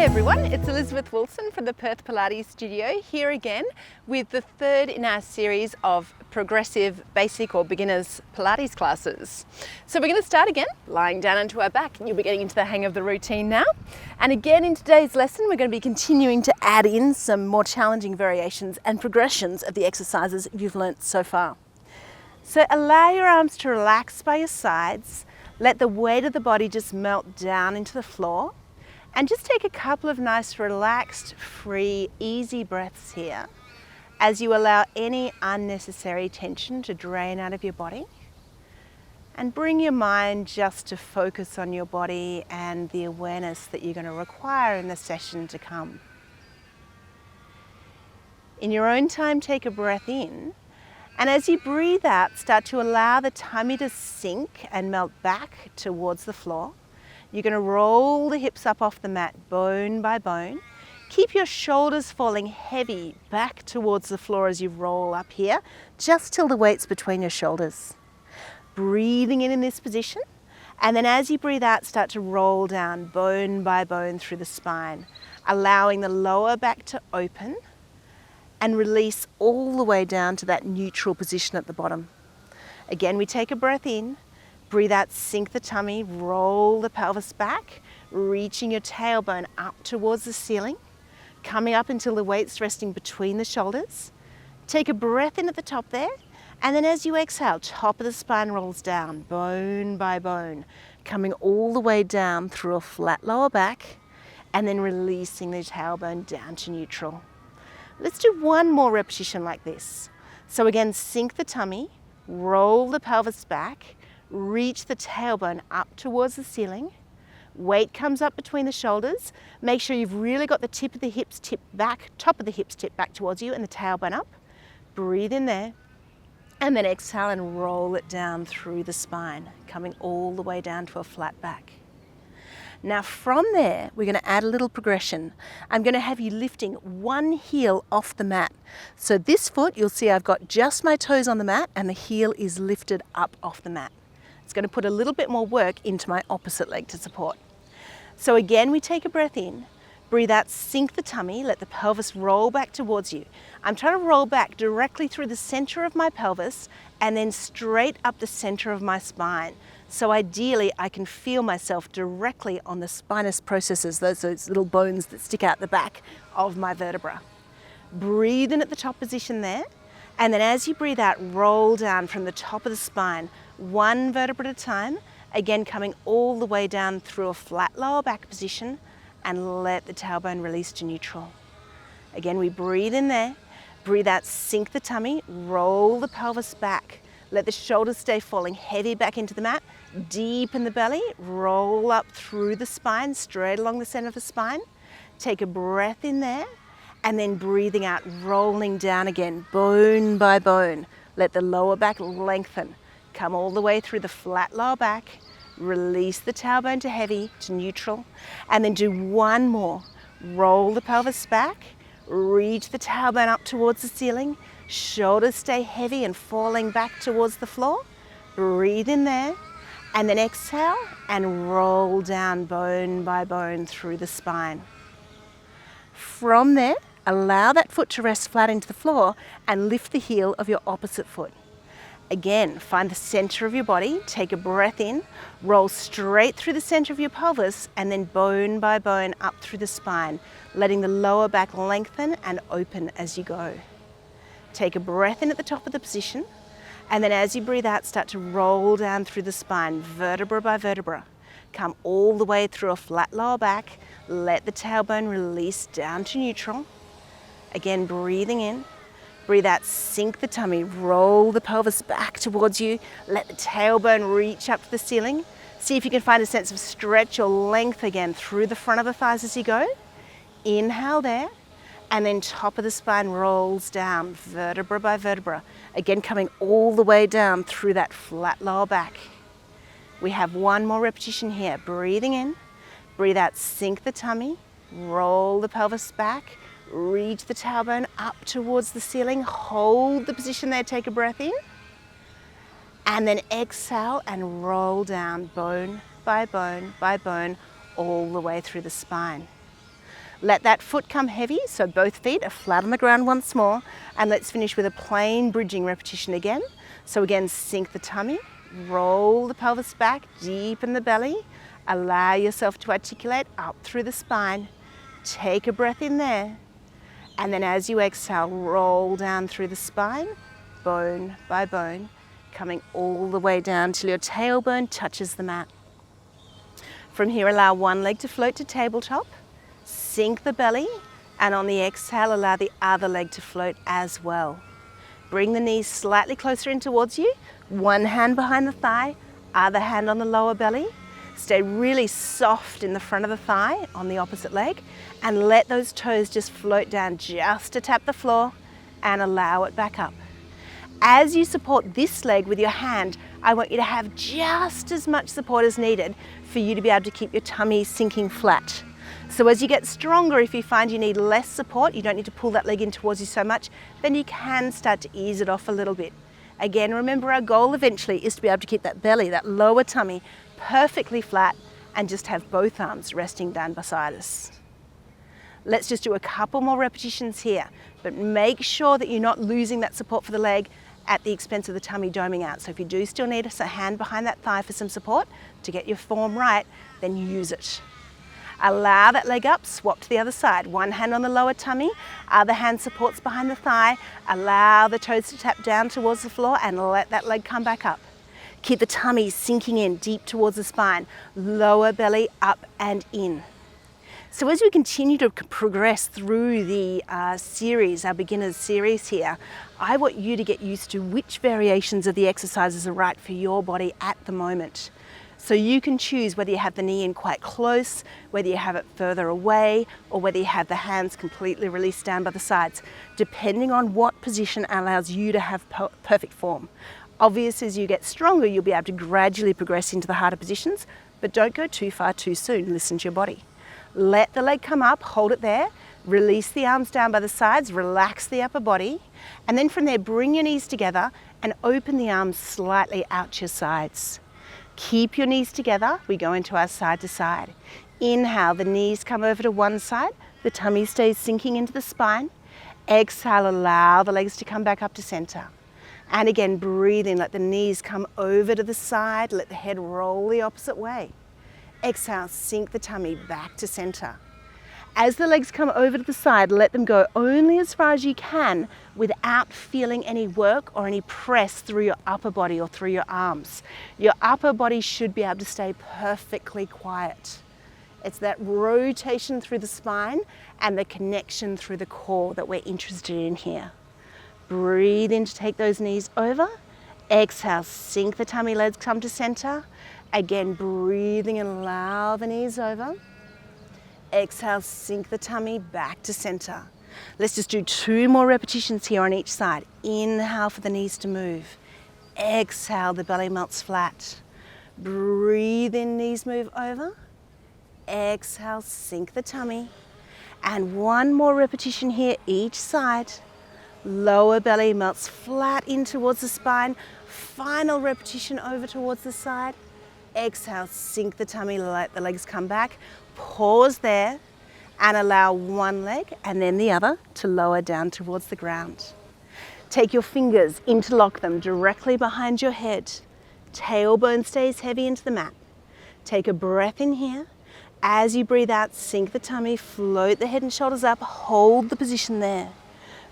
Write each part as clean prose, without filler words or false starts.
everyone, it's Elizabeth Wilson from the Perth Pilates studio, here again with the third in our series of progressive basic or beginners Pilates classes. So we're going to start again, lying down onto our back, and you'll be getting into the hang of the routine now. And again in today's lesson, we're going to be continuing to add in some more challenging variations and progressions of the exercises you've learnt so far. So allow your arms to relax by your sides, let the weight of the body just melt down into the floor. And just take a couple of nice, relaxed, free, easy breaths here as you allow any unnecessary tension to drain out of your body. And bring your mind just to focus on your body and the awareness that you're going to require in the session to come. In your own time, take a breath in. And as you breathe out, start to allow the tummy to sink and melt back towards the floor. You're going to roll the hips up off the mat, bone by bone. Keep your shoulders falling heavy back towards the floor as you roll up here, just till the weight's between your shoulders. Breathing in this position, and then as you breathe out, start to roll down bone by bone through the spine, allowing the lower back to open and release all the way down to that neutral position at the bottom. Again, we take a breath in. Breathe out, sink the tummy, roll the pelvis back, reaching your tailbone up towards the ceiling, coming up until the weight's resting between the shoulders. Take a breath in at the top there, and then as you exhale, top of the spine rolls down, bone by bone, coming all the way down through a flat lower back, and then releasing the tailbone down to neutral. Let's do one more repetition like this. So again, sink the tummy, roll the pelvis back, reach the tailbone up towards the ceiling. Weight comes up between the shoulders. Make sure you've really got the tip of the hips tipped back, top of the hips tipped back towards you and the tailbone up. Breathe in there. And then exhale and roll it down through the spine, coming all the way down to a flat back. Now from there, we're going to add a little progression. I'm going to have you lifting one heel off the mat. So this foot, you'll see I've got just my toes on the mat and the heel is lifted up off the mat. It's going to put a little bit more work into my opposite leg to support. So again, we take a breath in, breathe out, sink the tummy, let the pelvis roll back towards you. I'm trying to roll back directly through the center of my pelvis and then straight up the center of my spine. So ideally, I can feel myself directly on the spinous processes, those little bones that stick out the back of my vertebra. Breathe in at the top position there. And then as you breathe out, roll down from the top of the spine, one vertebra at a time, again coming all the way down through a flat lower back position and let the tailbone release to neutral. Again, we breathe in there, breathe out, sink the tummy, roll the pelvis back, let the shoulders stay falling heavy back into the mat, deep in the belly, roll up through the spine, straight along the center of the spine. Take a breath in there. And then breathing out, rolling down again, bone by bone. Let the lower back lengthen. Come all the way through the flat lower back. Release the tailbone to heavy, to neutral. And then do one more. Roll the pelvis back. Reach the tailbone up towards the ceiling. Shoulders stay heavy and falling back towards the floor. Breathe in there. And then exhale and roll down bone by bone through the spine. From there, allow that foot to rest flat into the floor and lift the heel of your opposite foot. Again, find the center of your body, take a breath in, roll straight through the center of your pelvis and then bone by bone up through the spine, letting the lower back lengthen and open as you go. Take a breath in at the top of the position and then as you breathe out, start to roll down through the spine, vertebra by vertebra. Come all the way through a flat lower back, let the tailbone release down to neutral. Again, breathing in, breathe out, sink the tummy, roll the pelvis back towards you, let the tailbone reach up to the ceiling. See if you can find a sense of stretch or length again through the front of the thighs as you go. Inhale there, and then top of the spine rolls down, vertebra by vertebra. Again, coming all the way down through that flat lower back. We have one more repetition here. Breathing in, breathe out, sink the tummy, roll the pelvis back, reach the tailbone up towards the ceiling, hold the position there, take a breath in, and then exhale and roll down bone by bone by bone all the way through the spine. Let that foot come heavy, so both feet are flat on the ground once more, and let's finish with a plain bridging repetition again. So again, sink the tummy, roll the pelvis back, deepen the belly, allow yourself to articulate up through the spine. Take a breath in there, and then as you exhale, roll down through the spine, bone by bone, coming all the way down till your tailbone touches the mat. From here, allow one leg to float to tabletop, sink the belly, and on the exhale, allow the other leg to float as well. Bring the knees slightly closer in towards you, one hand behind the thigh, other hand on the lower belly. Stay really soft in the front of the thigh on the opposite leg, and let those toes just float down just to tap the floor, and allow it back up. As you support this leg with your hand, I want you to have just as much support as needed for you to be able to keep your tummy sinking flat. So as you get stronger, if you find you need less support, you don't need to pull that leg in towards you so much, then you can start to ease it off a little bit. Again, remember our goal eventually is to be able to keep that belly, that lower tummy, perfectly flat, and just have both arms resting down beside us. Let's just do a couple more repetitions here, but make sure that you're not losing that support for the leg at the expense of the tummy doming out. So if you do still need a hand behind that thigh for some support to get your form right, then use it. Allow that leg up, swap to the other side. One hand on the lower tummy, other hand supports behind the thigh. Allow the toes to tap down towards the floor and let that leg come back up. Keep the tummy sinking in deep towards the spine. Lower belly up and in. So as we continue to progress through the series, our beginners series here, I want you to get used to which variations of the exercises are right for your body at the moment. So you can choose whether you have the knee in quite close, whether you have it further away, or whether you have the hands completely released down by the sides, depending on what position allows you to have perfect form. Obviously, as you get stronger, you'll be able to gradually progress into the harder positions, but don't go too far too soon. Listen to your body. Let the leg come up, hold it there, release the arms down by the sides, relax the upper body, and then from there, bring your knees together and open the arms slightly out to your sides. Keep your knees together. We go into our side to side. Inhale, the knees come over to one side, the tummy stays sinking into the spine. Exhale, allow the legs to come back up to center. And again, breathe in, let the knees come over to the side, let the head roll the opposite way. Exhale, sink the tummy back to center. As the legs come over to the side, let them go only as far as you can without feeling any work or any press through your upper body or through your arms. Your upper body should be able to stay perfectly quiet. It's that rotation through the spine and the connection through the core that we're interested in here. Breathe in to take those knees over. Exhale, sink the tummy, legs come to center. Again, breathing and allow the knees over. Exhale, sink the tummy back to center. Let's just do 2 more repetitions here on each side. Inhale for the knees to move. Exhale, the belly melts flat. Breathe in, knees move over. Exhale, sink the tummy. And 1 more repetition here, each side. Lower belly melts flat in towards the spine. Final repetition over towards the side. Exhale, sink the tummy, let the legs come back. Pause there and allow one leg and then the other to lower down towards the ground. Take your fingers, interlock them directly behind your head. Tailbone stays heavy into the mat. Take a breath in here. As you breathe out, sink the tummy, float the head and shoulders up, hold the position there.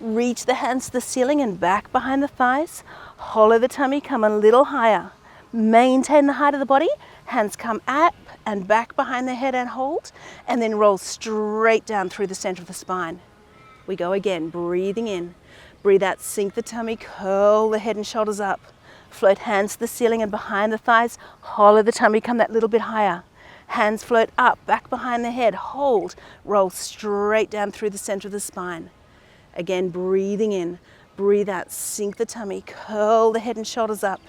Reach the hands to the ceiling and back behind the thighs. Hollow the tummy, come a little higher. Maintain the height of the body. Hands come up and back behind the head and hold, and then roll straight down through the center of the spine. We go again, breathing in. Breathe out, sink the tummy, curl the head and shoulders up. Float hands to the ceiling and behind the thighs. Hollow the tummy, come that little bit higher. Hands float up, back behind the head, hold. Roll straight down through the center of the spine. Again, breathing in. Breathe out, sink the tummy, curl the head and shoulders up.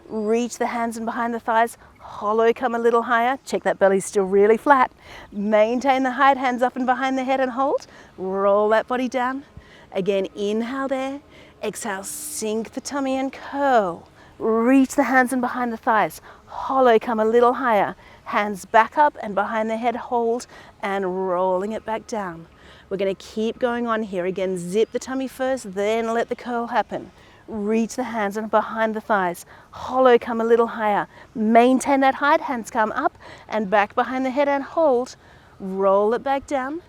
Reach the hands and behind the thighs, hollow, come a little higher. Check that belly's still really flat. Maintain the height, hands up and behind the head and hold. Roll that body down. Again, inhale there. Exhale, sink the tummy and curl. Reach the hands and behind the thighs. Hollow, come a little higher. Hands back up and behind the head, hold, and rolling it back down. We're going to keep going on here. Again, zip the tummy first, then let the curl happen. Reach the hands and behind the thighs. Hollow, come a little higher. Maintain that height, hands come up and back behind the head and hold. Roll it back down.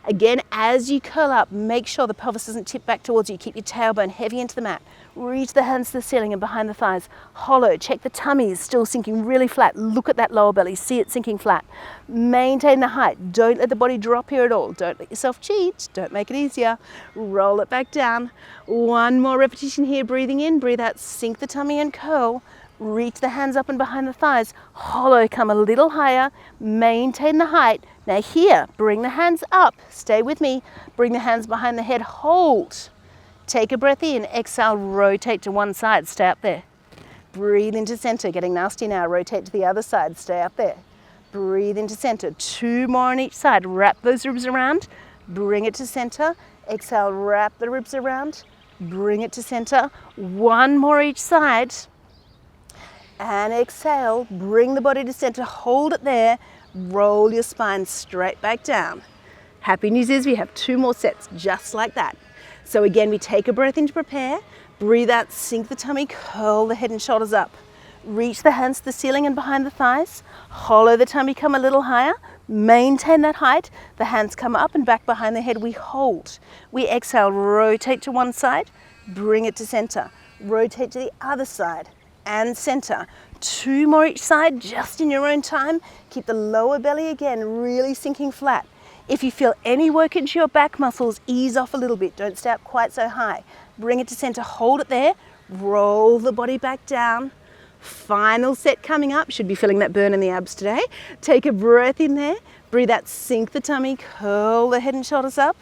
Again, as you curl up, make sure the pelvis doesn't tip back towards you. Keep your tailbone heavy into the mat. Reach the hands to the ceiling and behind the thighs. Hollow, check the tummy is still sinking really flat. Look at that lower belly, see it sinking flat. Maintain the height. Don't let the body drop here at all. Don't let yourself cheat. Don't make it easier. Roll it back down. One more repetition here, breathing in, breathe out, sink the tummy and curl. Reach the hands up and behind the thighs. Hollow, come a little higher. Maintain the height. Now here, bring the hands up. Stay with me. Bring the hands behind the head. Hold. Take a breath in. Exhale, rotate to one side. Stay up there. Breathe into center. Getting nasty now. Rotate to the other side. Stay up there. Breathe into center. Two more on each side. Wrap those ribs around. Bring it to center. Exhale, wrap the ribs around. Bring it to center. One more each side. And exhale, bring the body to center, hold it there, roll your spine straight back down. Happy news is we have two more sets just like that. So again, we take a breath in to prepare, breathe out, sink the tummy, curl the head and shoulders up. Reach the hands to the ceiling and behind the thighs, hollow the tummy, come a little higher, maintain that height, the hands come up and back behind the head, we hold. We exhale, rotate to one side, bring it to center, rotate to the other side, and center. Two more each side, just in your own time. Keep the lower belly again really sinking flat. If you feel any work into your back muscles, ease off a little bit. Don't stay up quite so high. Bring it to center, hold it there. Roll the body back down. Final set coming up. Should be feeling that burn in the abs today. Take a breath in there. Breathe out, sink the tummy, curl the head and shoulders up.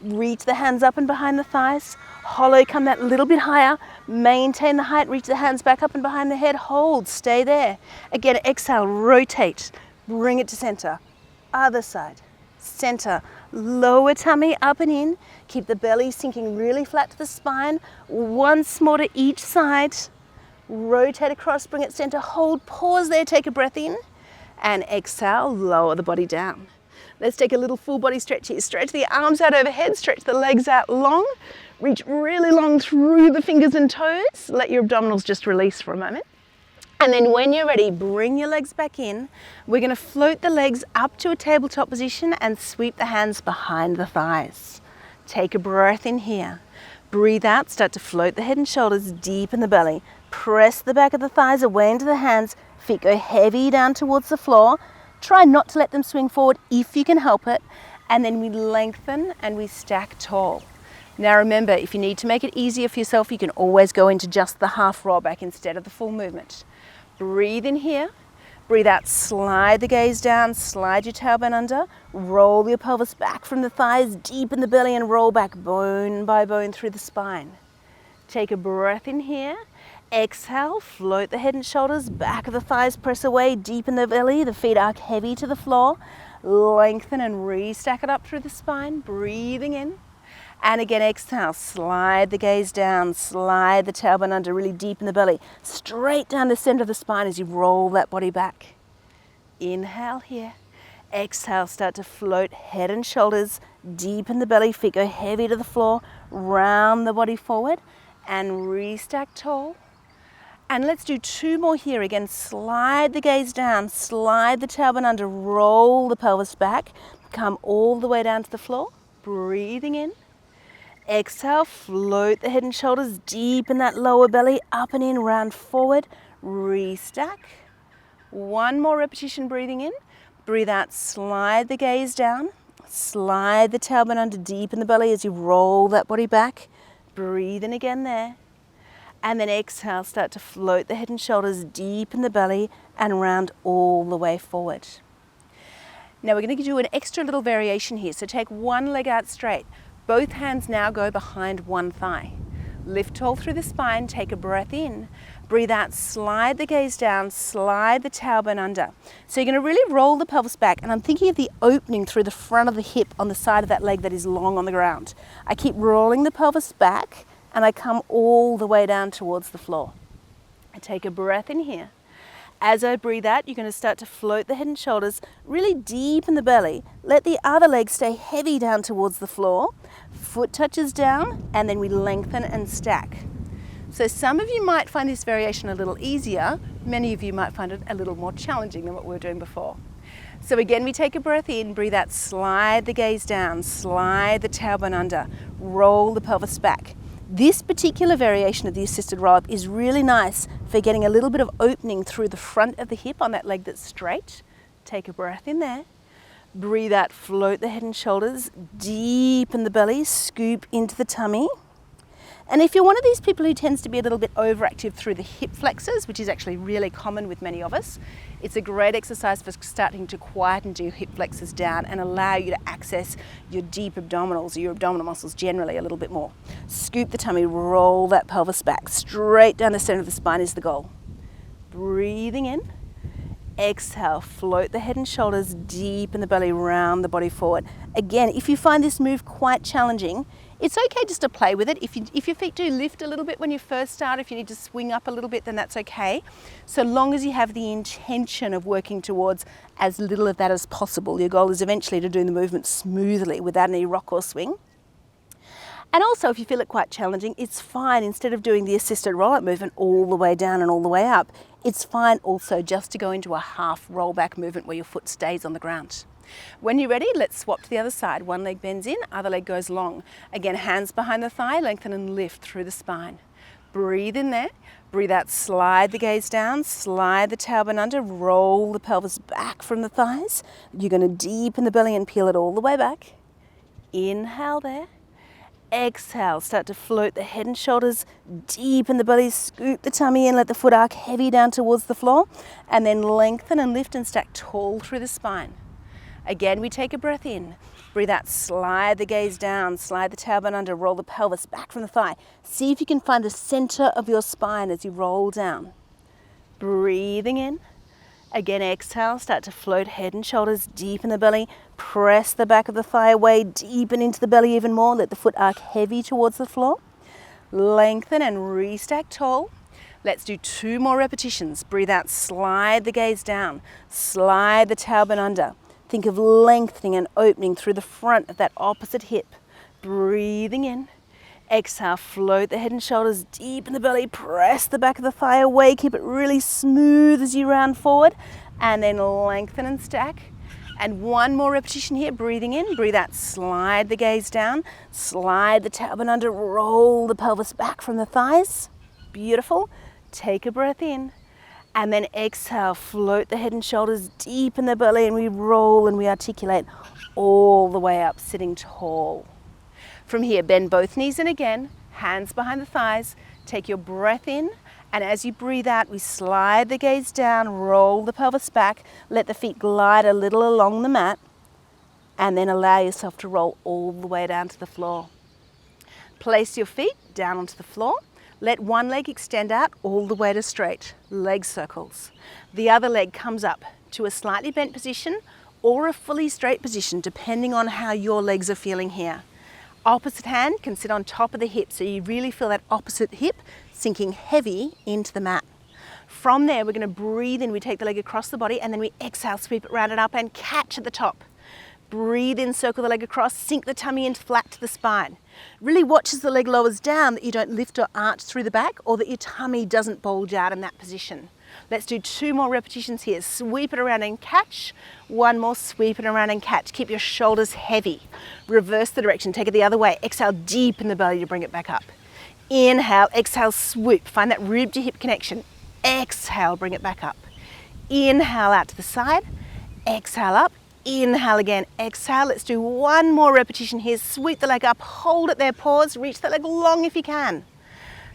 Reach the hands up and behind the thighs. Hollow, come that little bit higher. Maintain the height, reach the hands back up and behind the head. Hold, stay there. Again, exhale, rotate. Bring it to center. Other side. Center. Lower tummy, up and in. Keep the belly sinking really flat to the spine. Once more to each side. Rotate across, bring it center. Hold, pause there, take a breath in. And exhale, lower the body down. Let's take a little full body stretch here. Stretch the arms out overhead, stretch the legs out long. Reach really long through the fingers and toes. Let your abdominals just release for a moment. And then when you're ready, bring your legs back in. We're going to float the legs up to a tabletop position and sweep the hands behind the thighs. Take a breath in here. Breathe out, start to float the head and shoulders deep in the belly. Press the back of the thighs away into the hands. Feet go heavy down towards the floor. Try not to let them swing forward if you can help it. And then we lengthen and we stack tall. Now remember, if you need to make it easier for yourself, you can always go into just the half roll back instead of the full movement. Breathe in here. Breathe out, slide the gaze down, slide your tailbone under. Roll your pelvis back from the thighs, deep in the belly and roll back bone by bone through the spine. Take a breath in here. Exhale, float the head and shoulders, back of the thighs press away, deep in the belly, the feet arc heavy to the floor. Lengthen and re-stack it up through the spine, breathing in. And again, exhale, slide the gaze down, slide the tailbone under, really deep in the belly, straight down the center of the spine as you roll that body back. Inhale here. Exhale, start to float head and shoulders, deep in the belly, feet go heavy to the floor, round the body forward, and re-stack tall. And let's do two more here. Again, slide the gaze down, slide the tailbone under, roll the pelvis back, come all the way down to the floor, breathing in. Exhale, float the head and shoulders deep in that lower belly, up and in, round forward, re-stack. One more repetition, breathing in. Breathe out, slide the gaze down, slide the tailbone under deep in the belly as you roll that body back. Breathe in again there. And then exhale, start to float the head and shoulders deep in the belly and round all the way forward. Now we're going to do an extra little variation here. So take one leg out straight. Both hands now go behind one thigh. Lift tall through the spine, take a breath in. Breathe out, slide the gaze down, slide the tailbone under. So you're going to really roll the pelvis back, and I'm thinking of the opening through the front of the hip on the side of that leg that is long on the ground. I keep rolling the pelvis back and I come all the way down towards the floor. I take a breath in here. As I breathe out, you're going to start to float the head and shoulders really deep in the belly. Let the other leg stay heavy down towards the floor. Foot touches down, and then we lengthen and stack. So some of you might find this variation a little easier. Many of you might find it a little more challenging than what we were doing before. So again, we take a breath in, breathe out, slide the gaze down, slide the tailbone under, roll the pelvis back. This particular variation of the assisted roll-up is really nice for getting a little bit of opening through the front of the hip on that leg that's straight. Take a breath in there. Breathe out, float the head and shoulders, deep in the belly, scoop into the tummy. And if you're one of these people who tends to be a little bit overactive through the hip flexors, which is actually really common with many of us, it's a great exercise for starting to quieten your hip flexors down and allow you to access your deep abdominals, or your abdominal muscles generally a little bit more. Scoop the tummy, roll that pelvis back, straight down the center of the spine is the goal. Breathing in. Exhale, float the head and shoulders deep in the belly, round the body forward. Again, if you find this move quite challenging, it's okay just to play with it. If your feet do lift a little bit when you first start, if you need to swing up a little bit, then that's okay. So long as you have the intention of working towards as little of that as possible. Your goal is eventually to do the movement smoothly without any rock or swing. And also, if you feel it quite challenging, it's fine. Instead of doing the assisted roll-up movement all the way down and all the way up, it's fine also just to go into a half roll-back movement where your foot stays on the ground. When you're ready, let's swap to the other side. One leg bends in, other leg goes long. Again, hands behind the thigh, lengthen and lift through the spine. Breathe in there. Breathe out, slide the gaze down, slide the tailbone under, roll the pelvis back from the thighs. You're going to deepen the belly and peel it all the way back. Inhale there. Exhale, start to float the head and shoulders deep in the belly, scoop the tummy in, let the foot arc heavy down towards the floor, and then lengthen and lift and stack tall through the spine. Again, we take a breath in, breathe out, slide the gaze down, slide the tailbone under, roll the pelvis back from the thigh. See if you can find the center of your spine as you roll down. Breathing in. Again, exhale, start to float head and shoulders deep in the belly. Press the back of the thigh away, deepen into the belly even more. Let the foot arc heavy towards the floor. Lengthen and restack tall. Let's do 2 more repetitions. Breathe out, slide the gaze down. Slide the tailbone under. Think of lengthening and opening through the front of that opposite hip. Breathing in. Exhale, float the head and shoulders deep in the belly, press the back of the thigh away, keep it really smooth as you round forward, and then lengthen and stack. And 1 more repetition here, breathing in, breathe out, slide the gaze down, slide the tailbone under, roll the pelvis back from the thighs. Beautiful. Take a breath in, and then exhale, float the head and shoulders deep in the belly, and we roll and we articulate all the way up, sitting tall. From here, bend both knees in again, hands behind the thighs, take your breath in, and as you breathe out, we slide the gaze down, roll the pelvis back, let the feet glide a little along the mat, and then allow yourself to roll all the way down to the floor. Place your feet down onto the floor, let one leg extend out all the way to straight, leg circles. The other leg comes up to a slightly bent position or a fully straight position, depending on how your legs are feeling here. Opposite hand can sit on top of the hip, so you really feel that opposite hip sinking heavy into the mat. From there, we're going to breathe in, we take the leg across the body, and then we exhale, sweep it round and up and catch at the top. Breathe in, circle the leg across, sink the tummy in flat to the spine. Really watch as the leg lowers down that you don't lift or arch through the back, or that your tummy doesn't bulge out in that position. Let's do 2 more repetitions here. Sweep it around and catch. 1 more, sweep it around and catch. Keep your shoulders heavy. Reverse the direction, take it the other way. Exhale deep in the belly to bring it back up. Inhale, exhale, swoop. Find that rib to hip connection. Exhale, bring it back up. Inhale out to the side. Exhale up. Inhale again, exhale. Let's do 1 more repetition here. Sweep the leg up, hold it there, pause, reach the leg long if you can.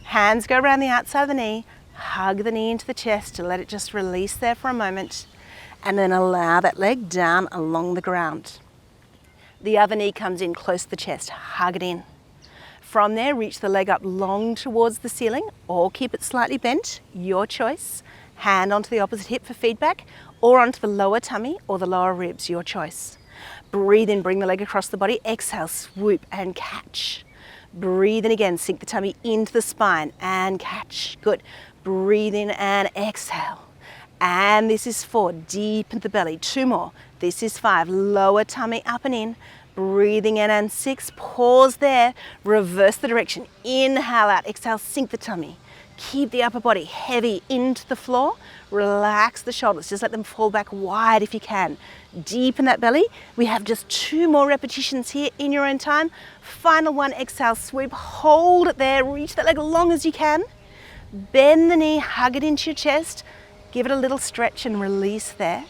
Hands go around the outside of the knee. Hug the knee into the chest to let it just release there for a moment, and then allow that leg down along the ground. The other knee comes in close to the chest, hug it in. From there, reach the leg up long towards the ceiling, or keep it slightly bent, your choice. Hand onto the opposite hip for feedback, or onto the lower tummy or the lower ribs, your choice. Breathe in, bring the leg across the body, exhale, swoop and catch. Breathe in again, sink the tummy into the spine and catch. Good. Breathe in and exhale. And this is 4, deep into the belly. 2 more. This is 5, lower tummy up and in. Breathing in, and 6, pause there. Reverse the direction. Inhale out, exhale, sink the tummy. Keep the upper body heavy into the floor. Relax the shoulders, just let them fall back wide if you can. Deepen that belly. We have just 2 more repetitions here in your own time. Final one, exhale, sweep, hold it there, reach that leg as long as you can. Bend the knee, hug it into your chest, give it a little stretch and release there.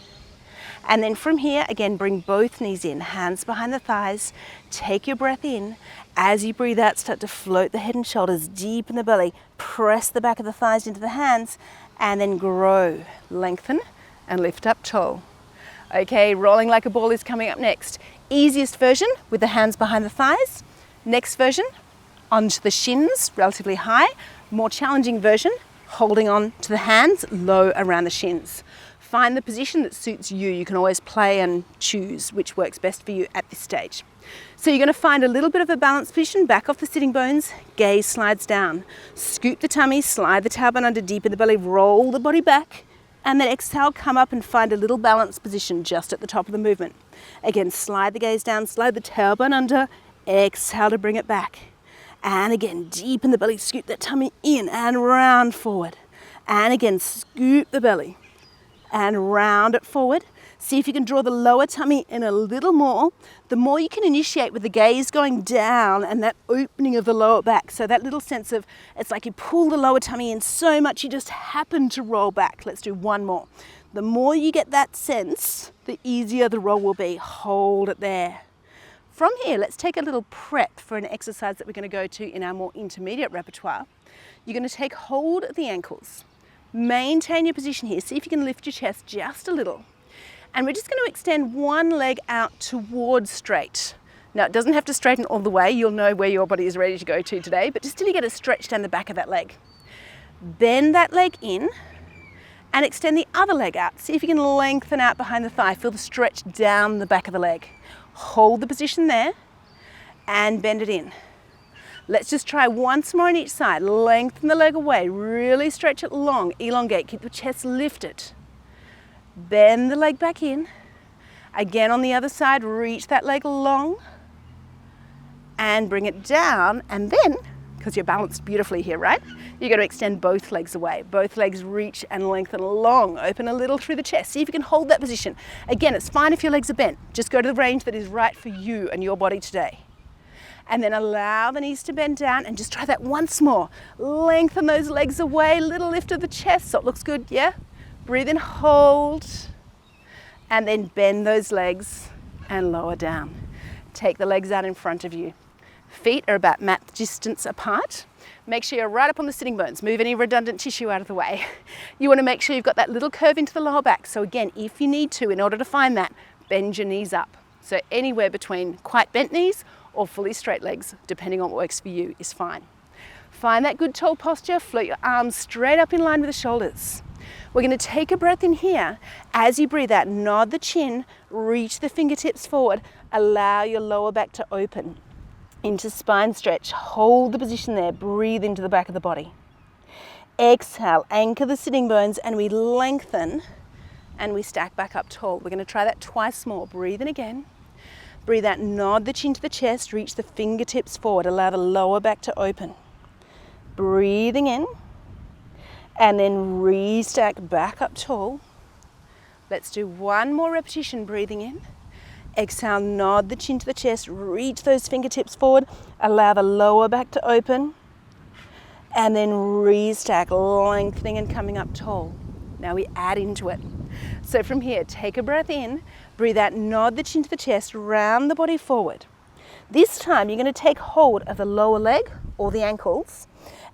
And then from here, again, bring both knees in, hands behind the thighs, take your breath in. As you breathe out, start to float the head and shoulders deep in the belly, press the back of the thighs into the hands, and then grow, lengthen, and lift up tall. Okay, rolling like a ball is coming up next. Easiest version with the hands behind the thighs. Next version, onto the shins, relatively high. More challenging version, holding on to the hands, low around the shins. Find the position that suits you. You can always play and choose which works best for you at this stage. So you're going to find a little bit of a balanced position, back off the sitting bones, gaze slides down. Scoop the tummy, slide the tailbone under deep in the belly, roll the body back, and then exhale, come up and find a little balanced position just at the top of the movement. Again, slide the gaze down, slide the tailbone under, exhale to bring it back. And again, deep in the belly, scoop that tummy in and round forward. And again, scoop the belly and round it forward. See if you can draw the lower tummy in a little more. The more you can initiate with the gaze going down and that opening of the lower back. So that little sense of, it's like you pull the lower tummy in so much you just happen to roll back. Let's do 1 more. The more you get that sense, the easier the roll will be. Hold it there. From here, let's take a little prep for an exercise that we're going to go to in our more intermediate repertoire. You're going to take hold of the ankles. Maintain your position here. See if you can lift your chest just a little. And we're just going to extend one leg out towards straight. Now, it doesn't have to straighten all the way. You'll know where your body is ready to go to today, but just till you get a stretch down the back of that leg. Bend that leg in and extend the other leg out. See if you can lengthen out behind the thigh. Feel the stretch down the back of the leg. Hold the position there and bend it in. Let's just try once more on each side. Lengthen the leg away, really stretch it long, elongate, keep the chest lifted. Bend the leg back in. Again on the other side, reach that leg long and bring it down. And then, because you're balanced beautifully here, right? You're going to extend both legs away. Both legs reach and lengthen long. Open a little through the chest. See if you can hold that position. Again, it's fine if your legs are bent. Just go to the range that is right for you and your body today. And then allow the knees to bend down and just try that once more. Lengthen those legs away, little lift of the chest so it looks good, yeah? Breathe in, hold, and then bend those legs and lower down. Take the legs out in front of you. Feet are about mat distance apart. Make sure you're right up on the sitting bones. Move any redundant tissue out of the way. You want to make sure you've got that little curve into the lower back. So again, if you need to, in order to find that, bend your knees up. So anywhere between quite bent knees or fully straight legs, depending on what works for you, is fine. Find that good tall posture, float your arms straight up in line with the shoulders. We're going to take a breath in here. As you breathe out, nod the chin, reach the fingertips forward, allow your lower back to open into spine stretch. Hold the position there, breathe into the back of the body. Exhale, anchor the sitting bones and we lengthen and we stack back up tall. We're going to try that twice more. Breathe in again. Breathe out, nod the chin to the chest, reach the fingertips forward, allow the lower back to open. Breathing in. And then restack back up tall. Let's do 1 more repetition, breathing in. Exhale, nod the chin to the chest, reach those fingertips forward, allow the lower back to open. And then restack, lengthening and coming up tall. Now we add into it. So from here, take a breath in, breathe out, nod the chin to the chest, round the body forward. This time you're going to take hold of the lower leg or the ankles.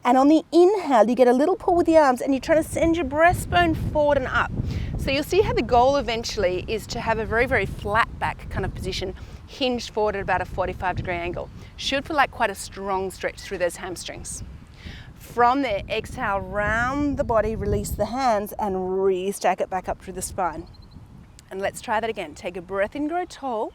And on the inhale, you get a little pull with the arms and you're trying to send your breastbone forward and up. So you'll see how the goal eventually is to have a very, very flat back kind of position, hinged forward at about a 45-degree angle. Should feel like quite a strong stretch through those hamstrings. From there, exhale, round the body, release the hands and restack it back up through the spine. And let's try that again. Take a breath in, grow tall.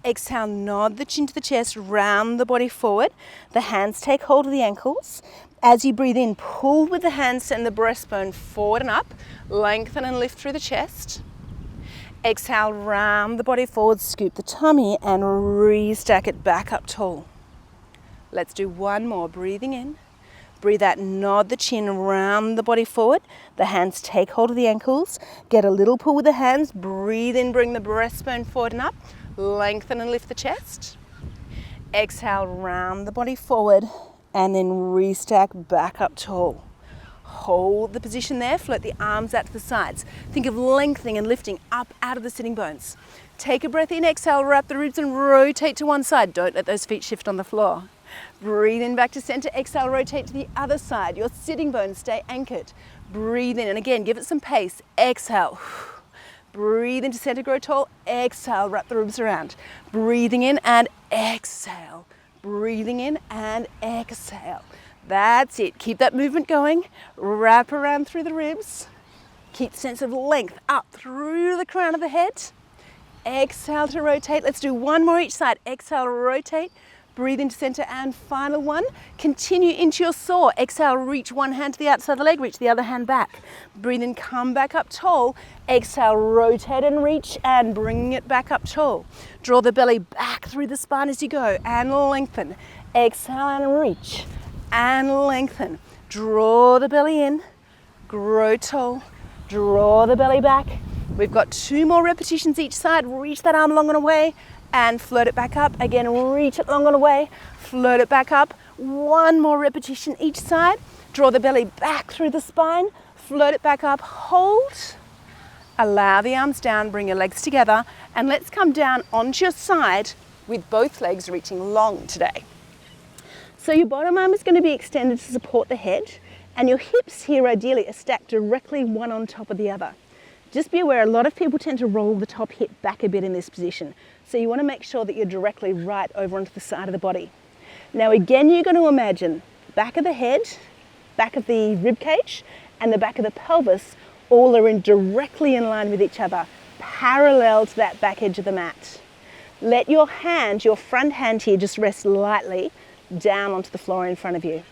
Exhale, nod the chin to the chest, round the body forward. The hands take hold of the ankles. As you breathe in, pull with the hands, send the breastbone forward and up, lengthen and lift through the chest. Exhale, round the body forward, scoop the tummy and restack it back up tall. Let's do one more, breathing in. Breathe out, nod the chin, round the body forward. The hands take hold of the ankles. Get a little pull with the hands. Breathe in, bring the breastbone forward and up. Lengthen and lift the chest. Exhale, round the body forward and then restack back up tall. Hold the position there, float the arms out to the sides. Think of lengthening and lifting up out of the sitting bones. Take a breath in, exhale, wrap the ribs and rotate to one side. Don't let those feet shift on the floor. Breathe in back to center, exhale, rotate to the other side. Your sitting bones stay anchored. Breathe in and again, give it some pace. Exhale. Breathe into center, grow tall. Exhale, wrap the ribs around. Breathing in and exhale. Breathing in and exhale. That's it. Keep that movement going. Wrap around through the ribs. Keep the sense of length up through the crown of the head. Exhale to rotate. Let's do one more each side. Exhale, rotate. Breathe into center and final one. Continue into your saw. Exhale, reach one hand to the outside of the leg, reach the other hand back. Breathe in, come back up tall. Exhale, rotate and reach and bring it back up tall. Draw the belly back through the spine as you go and lengthen. Exhale and reach and lengthen. Draw the belly in, grow tall, draw the belly back. We've got 2 more repetitions each side. Reach that arm long and away and float it back up. Again, reach it long and away, float it back up. 1 more repetition each side. Draw the belly back through the spine, float it back up, hold. Allow the arms down, bring your legs together, and let's come down onto your side with both legs reaching long today. So your bottom arm is going to be extended to support the head, and your hips here ideally are stacked directly one on top of the other. Just be aware, a lot of people tend to roll the top hip back a bit in this position. So you want to make sure that you're directly right over onto the side of the body. Now again, you're going to imagine back of the head, back of the rib cage, and the back of the pelvis all are directly in line with each other, parallel to that back edge of the mat. Let your hand, your front hand here, just rest lightly down onto the floor in front of you.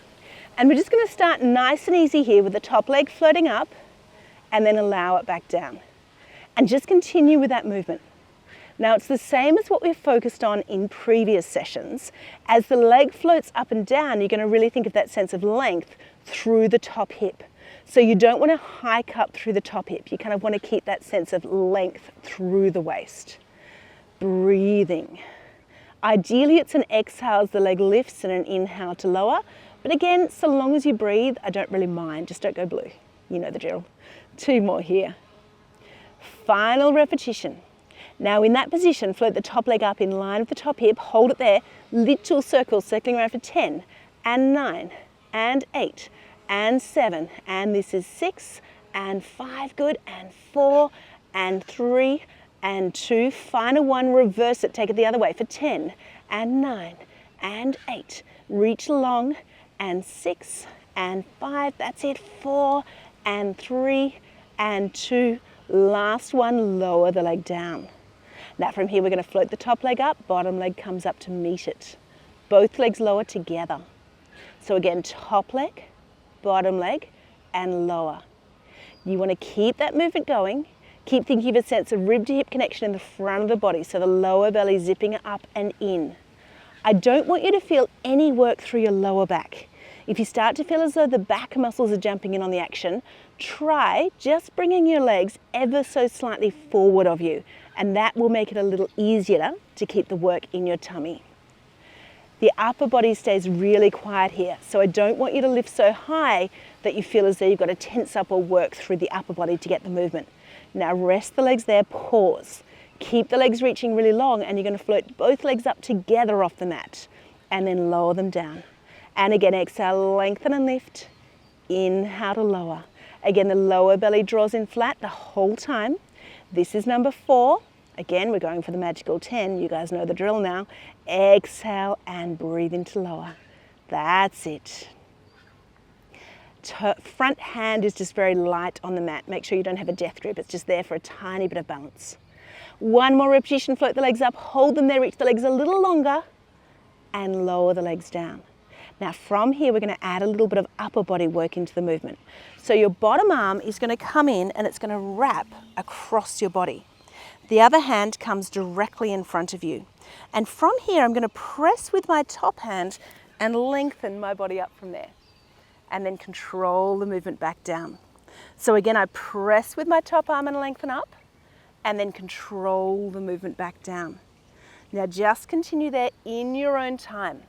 And we're just going to start nice and easy here with the top leg floating up, and then allow it back down. And just continue with that movement. Now it's the same as what we've focused on in previous sessions. As the leg floats up and down, you're going to really think of that sense of length through the top hip. So you don't want to hike up through the top hip. You kind of want to keep that sense of length through the waist. Breathing. Ideally it's an exhale as the leg lifts and an inhale to lower. But again, so long as you breathe, I don't really mind. Just don't go blue. You know the drill. 2 more here. Final repetition. Now in that position, float the top leg up in line with the top hip, hold it there, little circles circling around for 10 and 9 and 8 and 7, and this is 6 and 5, good, and 4 and 3 and 2, final one, reverse it, take it the other way for 10 and 9 and 8, reach long, and 6 and 5, that's it, 4 and 3 and 2, last one, lower the leg down. Now from here we're going to float the top leg up, bottom leg comes up to meet it. Both legs lower together. So again, top leg, bottom leg, and lower. You want to keep that movement going. Keep thinking of a sense of rib to hip connection in the front of the body, so the lower belly zipping up and in. I don't want you to feel any work through your lower back. If you start to feel as though the back muscles are jumping in on the action, try just bringing your legs ever so slightly forward of you, and that will make it a little easier to keep the work in your tummy. The upper body stays really quiet here, so I don't want you to lift so high that you feel as though you've got to tense up or work through the upper body to get the movement. Now rest the legs there, pause. Keep the legs reaching really long, and you're going to float both legs up together off the mat, and then lower them down. And again, exhale, lengthen and lift. Inhale to lower. Again, the lower belly draws in flat the whole time. This is number 4. Again, we're going for the magical 10. You guys know the drill now. Exhale and breathe into lower. That's it. Front hand is just very light on the mat. Make sure you don't have a death grip. It's just there for a tiny bit of balance. 1 more repetition. Float the legs up. Hold them there. Reach the legs a little longer and lower the legs down. Now from here, we're going to add a little bit of upper body work into the movement. So your bottom arm is going to come in and it's going to wrap across your body. The other hand comes directly in front of you. And from here, I'm going to press with my top hand and lengthen my body up from there. And then control the movement back down. So again, I press with my top arm and lengthen up, and then control the movement back down. Now just continue there in your own time.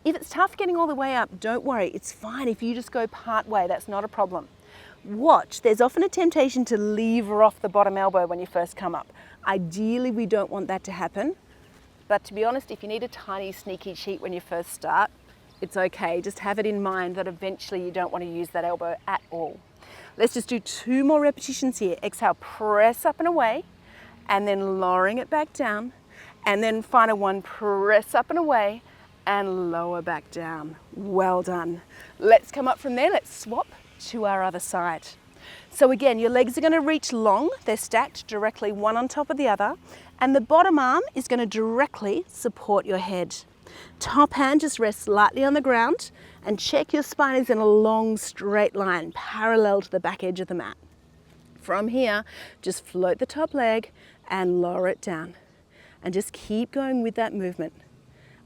If it's tough getting all the way up, don't worry, it's fine if you just go part way, that's not a problem. Watch, there's often a temptation to lever off the bottom elbow when you first come up. Ideally, we don't want that to happen, but to be honest, if you need a tiny sneaky cheat when you first start, it's okay, just have it in mind that eventually you don't want to use that elbow at all. Let's just do 2 more repetitions here. Exhale, press up and away, and then lowering it back down, and then final one, press up and away, and lower back down. Well done. Let's come up from there. Let's swap to our other side. So again, your legs are going to reach long. They're stacked directly one on top of the other, and the bottom arm is going to directly support your head. Top hand just rests lightly on the ground, and check your spine is in a long straight line parallel to the back edge of the mat. From here, just float the top leg and lower it down, and just keep going with that movement.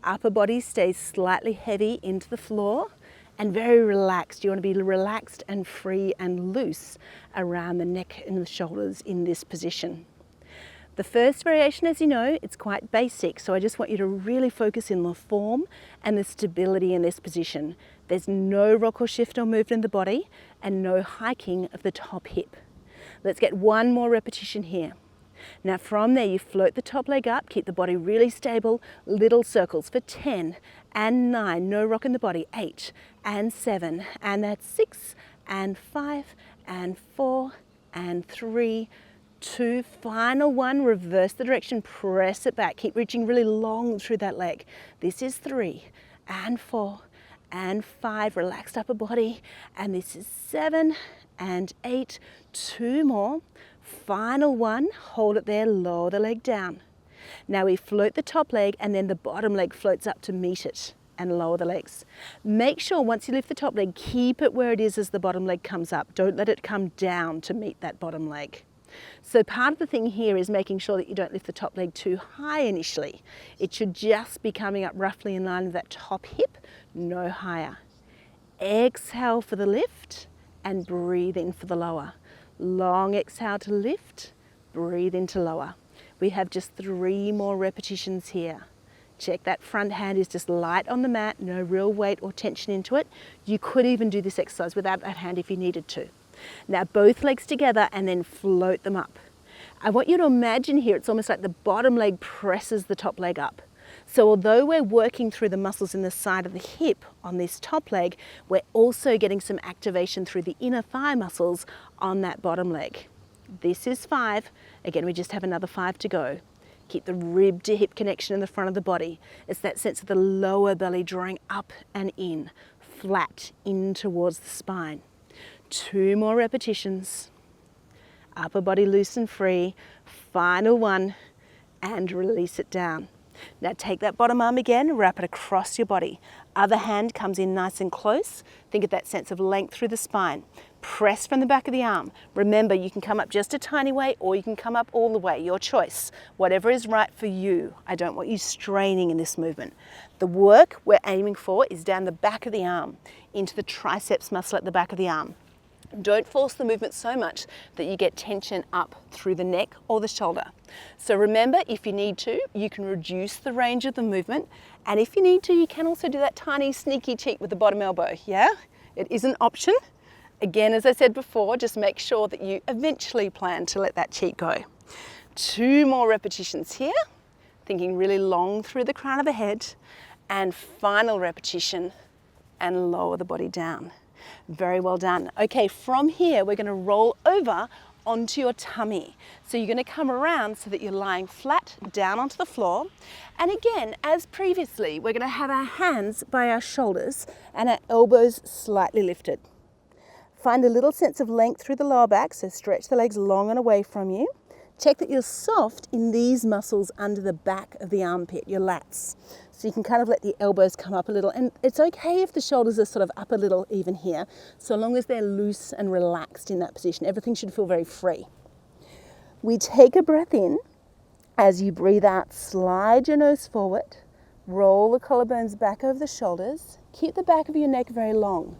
Upper body stays slightly heavy into the floor and very relaxed. You want to be relaxed and free and loose around the neck and the shoulders in this position. The first variation, as you know, it's quite basic, so I just want you to really focus in the form and the stability in this position. There's no rock or shift or movement in the body and no hiking of the top hip. Let's get 1 more repetition here. Now from there, you float the top leg up, keep the body really stable, little circles for 10 and 9, no rock in the body, 8 and 7, and that's 6 and 5 and 4 and 3, 2, final one, reverse the direction, press it back, keep reaching really long through that leg. This is 3 and 4 and 5, relaxed upper body, and this is 7 and 8, 2 more. Final one, hold it there, lower the leg down. Now we float the top leg and then the bottom leg floats up to meet it and lower the legs. Make sure once you lift the top leg, keep it where it is as the bottom leg comes up. Don't let it come down to meet that bottom leg. So part of the thing here is making sure that you don't lift the top leg too high initially. It should just be coming up roughly in line with that top hip, no higher. Exhale for the lift and breathe in for the lower. Long exhale to lift, breathe into lower. We have just 3 more repetitions here. Check that front hand is just light on the mat, no real weight or tension into it. You could even do this exercise without that hand if you needed to. Now both legs together and then float them up. I want you to imagine here, it's almost like the bottom leg presses the top leg up. So although we're working through the muscles in the side of the hip on this top leg, we're also getting some activation through the inner thigh muscles on that bottom leg. This is 5. Again, we just have another 5 to go. Keep the rib to hip connection in the front of the body. It's that sense of the lower belly drawing up and in, flat in towards the spine. 2 more repetitions. Upper body loose and free. Final one, and release it down. Now take that bottom arm again, wrap it across your body. Other hand comes in nice and close. Think of that sense of length through the spine. Press from the back of the arm. Remember, you can come up just a tiny way or you can come up all the way, your choice. Whatever is right for you. I don't want you straining in this movement. The work we're aiming for is down the back of the arm, into the triceps muscle at the back of the arm. Don't force the movement so much that you get tension up through the neck or the shoulder. So remember, if you need to, you can reduce the range of the movement. And if you need to, you can also do that tiny sneaky cheat with the bottom elbow, yeah? It is an option. Again, as I said before, just make sure that you eventually plan to let that cheat go. 2 more repetitions here, thinking really long through the crown of the head. And final repetition, and lower the body down. Very well done. Okay, from here, we're going to roll over onto your tummy. So you're going to come around so that you're lying flat down onto the floor. And again, as previously, we're going to have our hands by our shoulders and our elbows slightly lifted. Find a little sense of length through the lower back, so stretch the legs long and away from you. Check that you're soft in these muscles under the back of the armpit, your lats. So you can kind of let the elbows come up a little, and it's okay if the shoulders are sort of up a little even here, so long as they're loose and relaxed in that position. Everything should feel very free. We take a breath in. As you breathe out, slide your nose forward, roll the collarbones back over the shoulders, keep the back of your neck very long.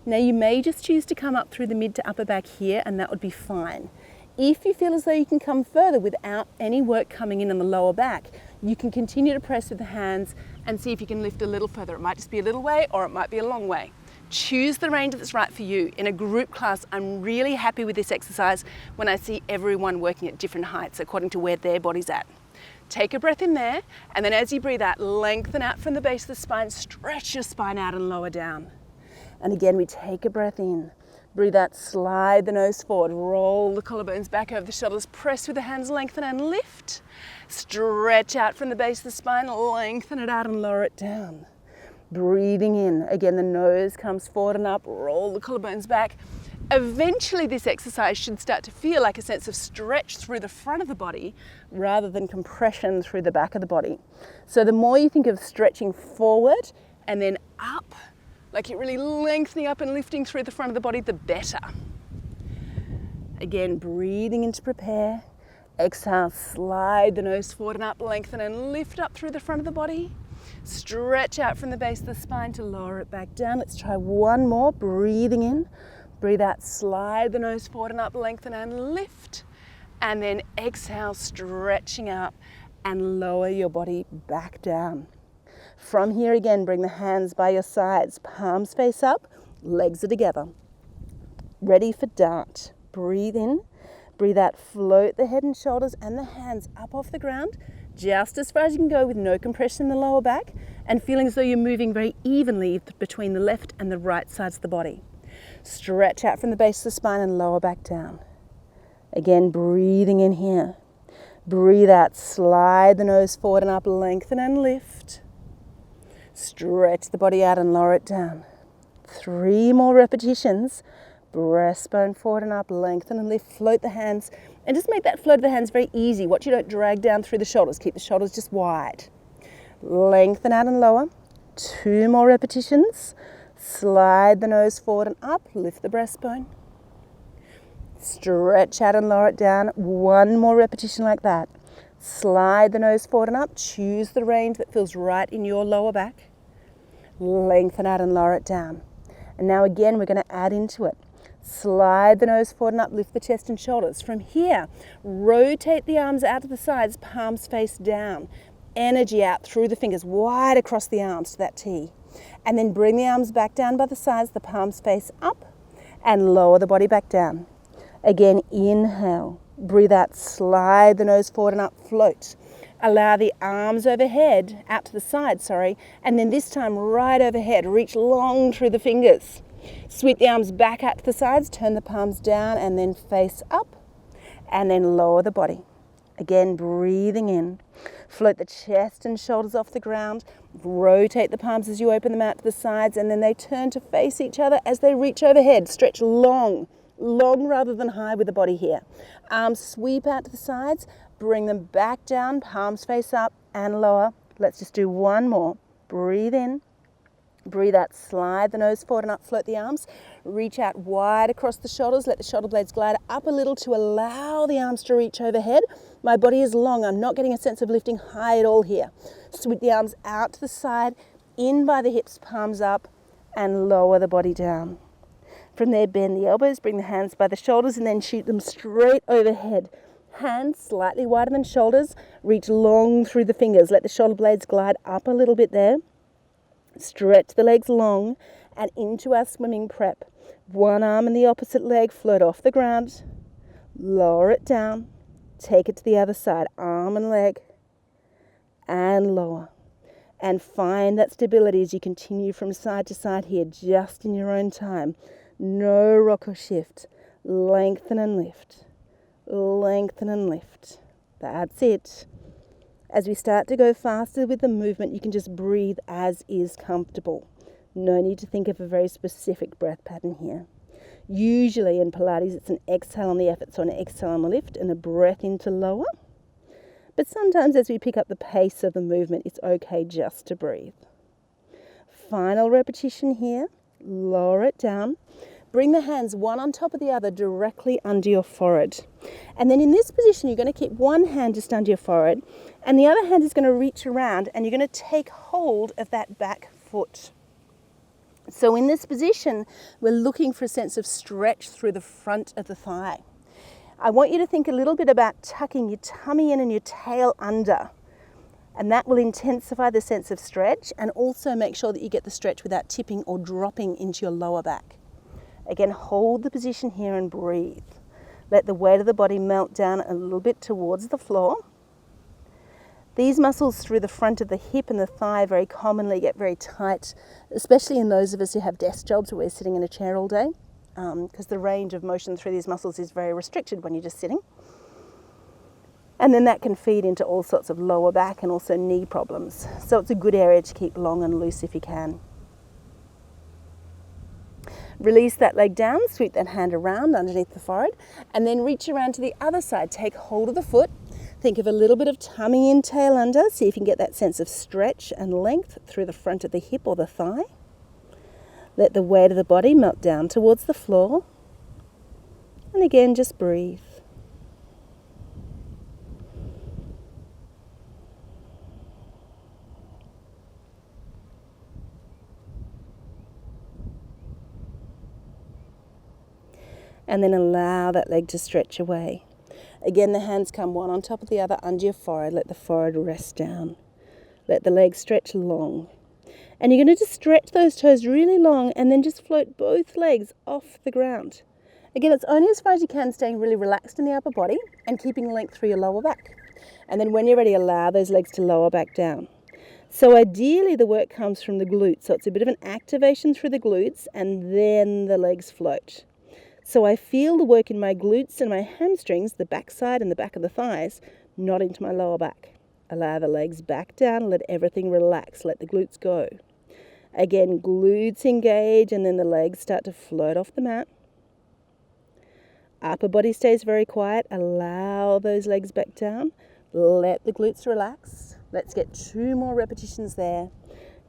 Now you may just choose to come up through the mid to upper back here, and that would be fine. If you feel as though you can come further without any work coming in on the lower back, you can continue to press with the hands and see if you can lift a little further. It might just be a little way or it might be a long way. Choose the range that's right for you. In a group class, I'm really happy with this exercise when I see everyone working at different heights according to where their body's at. Take a breath in there, and then as you breathe out, lengthen out from the base of the spine, stretch your spine out and lower down. And again, we take a breath in. Breathe out, slide the nose forward, roll the collarbones back over the shoulders, press with the hands, lengthen and lift. Stretch out from the base of the spine, lengthen it out and lower it down. Breathing in, again the nose comes forward and up, roll the collarbones back. Eventually this exercise should start to feel like a sense of stretch through the front of the body rather than compression through the back of the body. So the more you think of stretching forward and then up, like you're really lengthening up and lifting through the front of the body, the better. Again, breathing in to prepare. Exhale, slide the nose forward and up, lengthen and lift up through the front of the body. Stretch out from the base of the spine to lower it back down. Let's try one more. Breathing in, breathe out, slide the nose forward and up, lengthen and lift. And then exhale, stretching out and lower your body back down. From here again, bring the hands by your sides, palms face up, legs are together. Ready for dart. Breathe in, breathe out, float the head and shoulders and the hands up off the ground, just as far as you can go with no compression in the lower back, and feeling as though you're moving very evenly between the left and the right sides of the body. Stretch out from the base of the spine and lower back down. Again, breathing in here. Breathe out, slide the nose forward and up, lengthen and lift. Stretch the body out and lower it down. 3 more repetitions. Breastbone forward and up, lengthen and lift, float the hands, and just make that float of the hands very easy. Watch you don't drag down through the shoulders. Keep the shoulders just wide. Lengthen out and lower. 2 more repetitions. Slide the nose forward and up, lift the breastbone. Stretch out and lower it down. 1 more repetition like that. Slide the nose forward and up. Choose the range that feels right in your lower back. Lengthen out and lower it down. And now again, we're going to add into it. Slide the nose forward and up, lift the chest and shoulders. From here, rotate the arms out to the sides, palms face down. Energy out through the fingers, wide across the arms to that T. And then bring the arms back down by the sides, the palms face up, and lower the body back down. Again, inhale. Breathe out, slide the nose forward and up, float. Allow the arms overhead, out to the side, and then this time right overhead, reach long through the fingers. Sweep the arms back out to the sides, turn the palms down and then face up, and then lower the body. Again, breathing in. Float the chest and shoulders off the ground, rotate the palms as you open them out to the sides, and then they turn to face each other as they reach overhead. Stretch long rather than high with the body here. Arms sweep out to the sides, bring them back down, palms face up and lower. Let's just do 1 more. Breathe in, breathe out, slide the nose forward and up, float the arms. Reach out wide across the shoulders, let the shoulder blades glide up a little to allow the arms to reach overhead. My body is long, I'm not getting a sense of lifting high at all here. Sweep the arms out to the side, in by the hips, palms up, and lower the body down. From there, bend the elbows, bring the hands by the shoulders, and then shoot them straight overhead. Hands slightly wider than shoulders, reach long through the fingers. Let the shoulder blades glide up a little bit there. Stretch the legs long and into our swimming prep. 1 arm and the opposite leg, float off the ground. Lower it down. Take it to the other side, arm and leg, and lower. And find that stability as you continue from side to side here, just in your own time. No rock or shift. Lengthen and lift. Lengthen and lift. That's it. As we start to go faster with the movement, you can just breathe as is comfortable. No need to think of a very specific breath pattern here. Usually in Pilates, it's an exhale on the effort, so an exhale on the lift and a breath in to lower. But sometimes as we pick up the pace of the movement, it's okay just to breathe. Final repetition here. Lower it down. Bring the hands one on top of the other directly under your forehead. And then in this position, you're going to keep one hand just under your forehead and the other hand is going to reach around and you're going to take hold of that back foot. So in this position, we're looking for a sense of stretch through the front of the thigh. I want you to think a little bit about tucking your tummy in and your tail under. And that will intensify the sense of stretch and also make sure that you get the stretch without tipping or dropping into your lower back. Again, hold the position here and breathe. Let the weight of the body melt down a little bit towards the floor. These muscles through the front of the hip and the thigh very commonly get very tight, especially in those of us who have desk jobs where we're sitting in a chair all day, because the range of motion through these muscles is very restricted when you're just sitting. And then that can feed into all sorts of lower back and also knee problems. So it's a good area to keep long and loose if you can. Release that leg down, sweep that hand around underneath the forehead, and then reach around to the other side. Take hold of the foot. Think of a little bit of tummy in, tail under. See if you can get that sense of stretch and length through the front of the hip or the thigh. Let the weight of the body melt down towards the floor. And again, just breathe. And then allow that leg to stretch away. Again, the hands come one on top of the other under your forehead. Let the forehead rest down. Let the legs stretch long. And you're going to just stretch those toes really long and then just float both legs off the ground. Again, it's only as far as you can, staying really relaxed in the upper body and keeping length through your lower back. And then when you're ready, allow those legs to lower back down. So ideally the work comes from the glutes. So it's a bit of an activation through the glutes and then the legs float. So I feel the work in my glutes and my hamstrings, the backside and the back of the thighs, not into my lower back. Allow the legs back down, let everything relax, let the glutes go. Again, glutes engage and then the legs start to float off the mat. Upper body stays very quiet, allow those legs back down, let the glutes relax. Let's get 2 more repetitions there.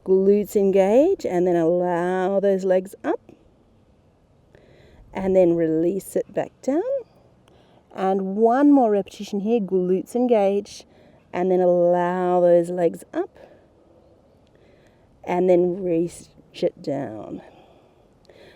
Glutes engage and then allow those legs up. And then release it back down. And 1 more repetition here, glutes engage, and then allow those legs up, and then reach it down.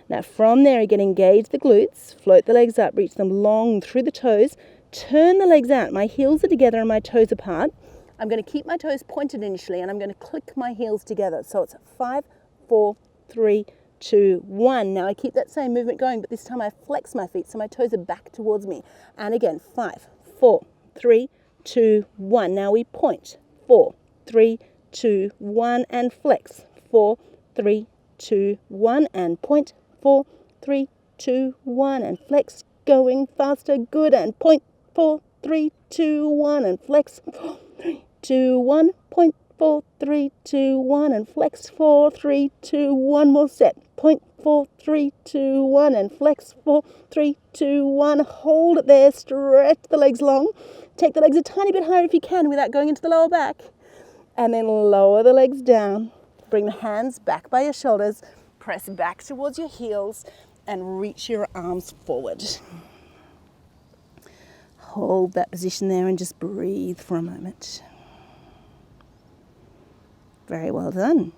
Now from there, again, engage the glutes, float the legs up, reach them long through the toes, turn the legs out. My heels are together and my toes apart. I'm going to keep my toes pointed initially, and I'm going to click my heels together. So it's 5, 4, 3, 2, 1. Now I keep that same movement going, but this time I flex my feet so my toes are back towards me. And again, 5, 4, 3, 2, 1. Now we point. 4, 3, 2, 1 and flex. 4, 3, 2, 1 and point. 4, 3, 2, 1 and flex. Going faster, good, and point. 4, 3, 2, 1 and flex. 4, 3, 2, 1, point. 4, 3, 2, 1 and flex. 4, 3, 2, 1 more set. Point. 4, 3, 2, 1 and flex. 4, 3, 2, 1. Hold it there. Stretch the legs long. Take the legs a tiny bit higher if you can without going into the lower back. And then lower the legs down. Bring the hands back by your shoulders. Press back towards your heels and reach your arms forward. Hold that position there and just breathe for a moment. Very well done.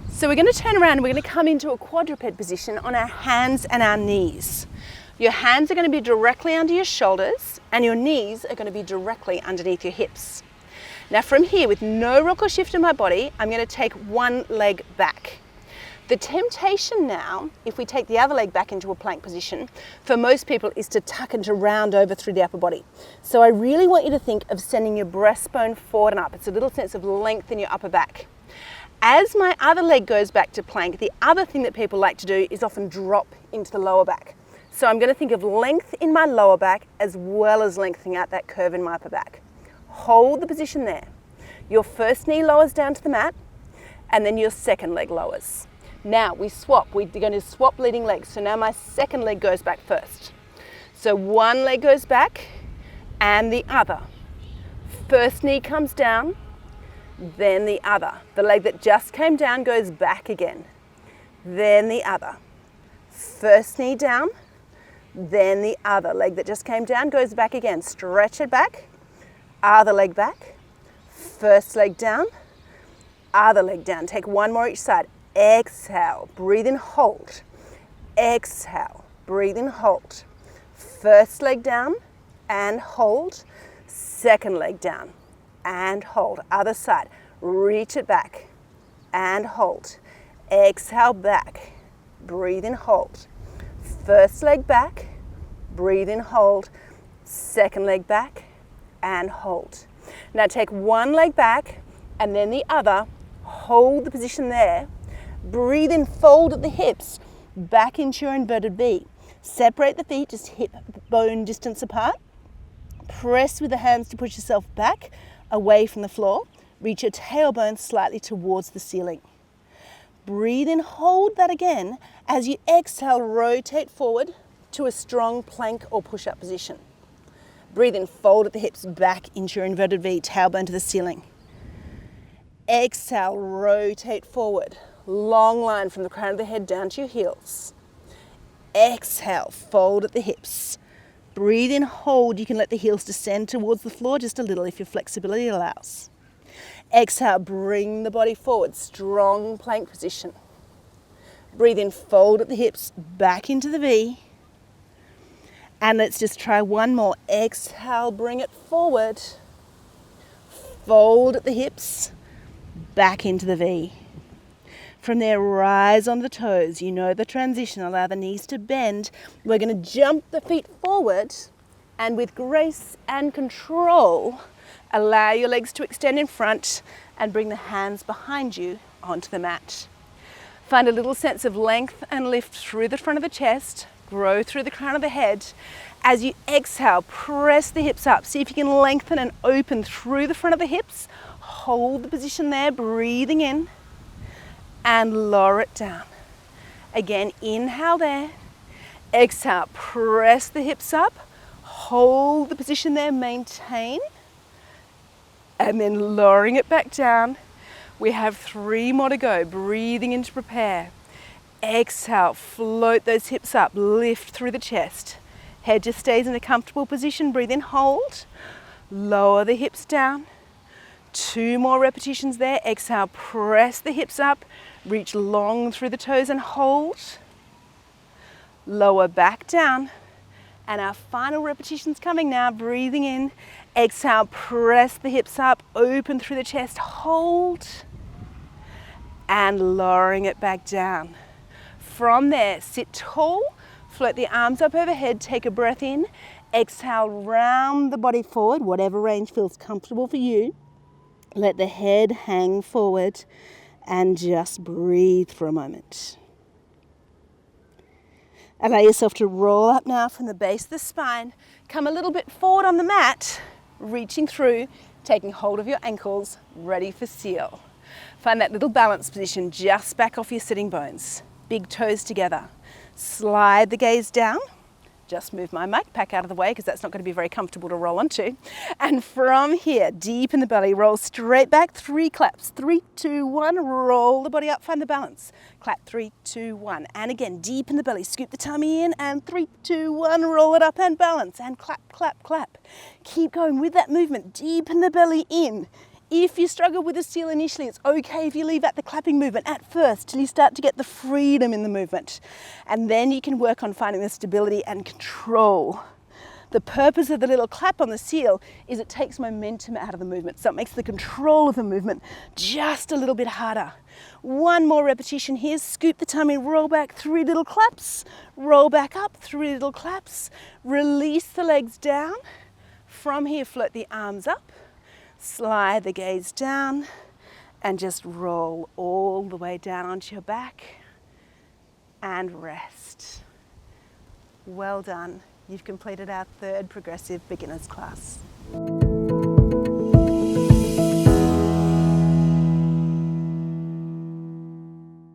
So we're going to turn around and we're going to come into a quadruped position on our hands and our knees. Your hands are going to be directly under your shoulders and your knees are going to be directly underneath your hips. Now from here, with no rock or shift in my body, I'm going to take 1 leg back. The temptation now, if we take the other leg back into a plank position, for most people is to tuck and to round over through the upper body. So I really want you to think of sending your breastbone forward and up. It's a little sense of length in your upper back. As my other leg goes back to plank, the other thing that people like to do is often drop into the lower back. So I'm going to think of length in my lower back as well as lengthening out that curve in my upper back. Hold the position there. Your first knee lowers down to the mat and then your second leg lowers. Now we swap. We're going to swap leading legs. So now my second leg goes back first. So 1 leg goes back and the other. First knee comes down, then the other. The leg that just came down goes back again, then the other. First knee down, then the other. Leg that just came down goes back again. Stretch it back, other leg back. First leg down, other leg down. Take one more each side. Exhale, breathe in, hold. Exhale, breathe in, hold. First leg down and hold. Second leg down and hold. Other side, reach it back and hold. Exhale, back, breathe in, hold. First leg back, breathe in, hold. Second leg back and hold. Now take one leg back and then the other. Hold the position there. Breathe in, fold at the hips, back into your inverted V. Separate the feet, just hip bone distance apart. Press with the hands to push yourself back, away from the floor. Reach your tailbone slightly towards the ceiling. Breathe in, hold that again. As you exhale, rotate forward to a strong plank or push-up position. Breathe in, fold at the hips, back into your inverted V, tailbone to the ceiling. Exhale, rotate forward. Long line from the crown of the head down to your heels. Exhale, fold at the hips. Breathe in, hold. You can let the heels descend towards the floor just a little if your flexibility allows. Exhale, bring the body forward, strong plank position. Breathe in, fold at the hips, back into the V. And let's just try one more. Exhale, bring it forward. Fold at the hips, back into the V. From there, rise on the toes. You know the transition. Allow the knees to bend. We're going to jump the feet forward and with grace and control, allow your legs to extend in front and bring the hands behind you onto the mat. Find a little sense of length and lift through the front of the chest. Grow through the crown of the head. As you exhale, press the hips up. See if you can lengthen and open through the front of the hips. Hold the position there, breathing in. And lower it down. Again, inhale there. Exhale, press the hips up. Hold the position there, maintain. And then lowering it back down. We have 3 more to go. Breathing in to prepare. Exhale, float those hips up, lift through the chest. Head just stays in a comfortable position. Breathe in, hold. Lower the hips down. 2 more repetitions there. Exhale, press the hips up. Reach long through the toes and hold. Lower back down. And our final repetition's coming now. Breathing in. Exhale, press the hips up. Open through the chest. Hold. And lowering it back down. From there, sit tall. Float the arms up overhead. Take a breath in. Exhale, round the body forward. Whatever range feels comfortable for you. Let the head hang forward and just breathe for a moment. Allow yourself to roll up now from the base of the spine. Come a little bit forward on the mat, reaching through, taking hold of your ankles, ready for seal. Find that little balance position just back off your sitting bones. Big toes together. Slide the gaze down. Just move my mic pack out of the way because that's not going to be very comfortable to roll onto. And from here, deep in the belly, roll straight back, 3 claps. 3, 2, 1, roll the body up, find the balance. Clap, 3, 2, 1. And again, deep in the belly, scoop the tummy in, and 3, 2, 1, roll it up and balance. And clap, clap, clap. Keep going with that movement, deep in the belly in. If you struggle with the seal initially, it's okay if you leave out the clapping movement at first till you start to get the freedom in the movement. And then you can work on finding the stability and control. The purpose of the little clap on the seal is it takes momentum out of the movement, so it makes the control of the movement just a little bit harder. 1 more repetition here. Scoop the tummy, roll back, 3 little claps. Roll back up, 3 little claps. Release the legs down. From here, float the arms up. Slide the gaze down and just roll all the way down onto your back and rest. Well done. You've completed our 3rd progressive beginners class.